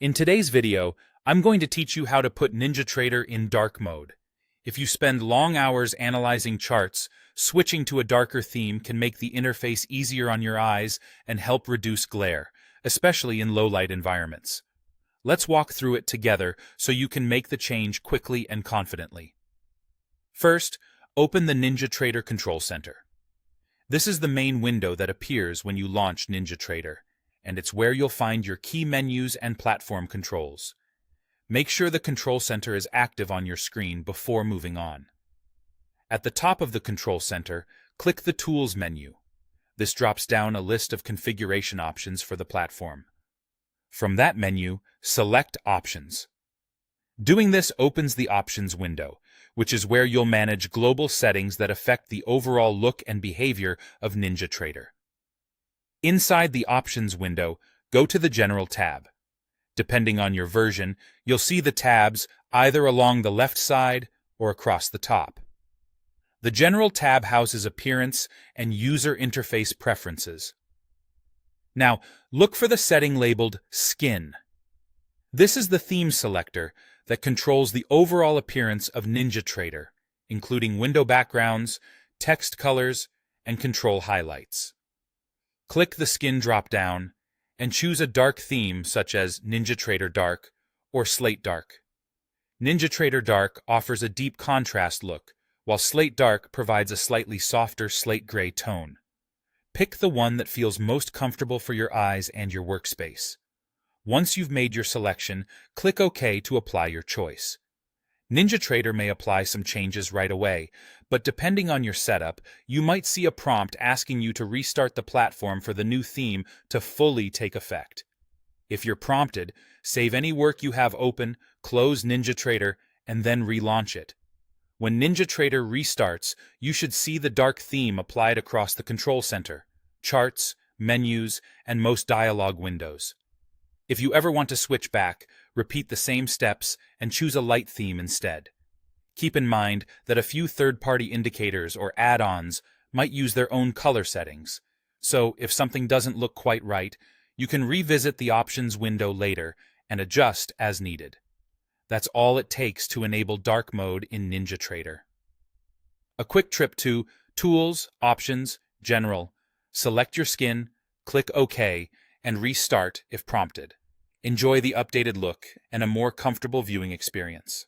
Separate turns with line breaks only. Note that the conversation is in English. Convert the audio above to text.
In today's video, I'm going to teach you how to put NinjaTrader in dark mode. If you spend long hours analyzing charts, switching to a darker theme can make the interface easier on your eyes and help reduce glare, especially in low-light environments. Let's walk through it together so you can make the change quickly and confidently. First, open the NinjaTrader Control Center. This is the main window that appears when you launch NinjaTrader, and it's where you'll find your key menus and platform controls. Make sure the Control Center is active on your screen before moving on. At the top of the Control Center, click the Tools menu. This drops down a list of configuration options for the platform. From that menu, select Options. Doing this opens the Options window, which is where you'll manage global settings that affect the overall look and behavior of NinjaTrader. Inside the Options window, go to the General tab. Depending on your version, you'll see the tabs either along the left side or across the top. The General tab houses Appearance and User Interface Preferences. Now, look for the setting labeled Skin. This is the theme selector that controls the overall appearance of NinjaTrader, including window backgrounds, text colors, and control highlights. Click the Skin drop-down and choose a dark theme such as NinjaTrader Dark or Slate Dark. NinjaTrader Dark offers a deep contrast look, while Slate Dark provides a slightly softer slate gray tone. Pick the one that feels most comfortable for your eyes and your workspace. Once you've made your selection, click OK to apply your choice. NinjaTrader may apply some changes right away, but depending on your setup, you might see a prompt asking you to restart the platform for the new theme to fully take effect. If you're prompted, save any work you have open, close NinjaTrader, and then relaunch it. When NinjaTrader restarts, you should see the dark theme applied across the Control Center, charts, menus, and most dialog windows. If you ever want to switch back, repeat the same steps and choose a light theme instead. Keep in mind that a few third-party indicators or add-ons might use their own color settings, so if something doesn't look quite right, you can revisit the options window later and adjust as needed. That's all it takes to enable dark mode in NinjaTrader. A quick trip to Tools, Options, General, select your skin, click OK, and restart if prompted. Enjoy the updated look and a more comfortable viewing experience.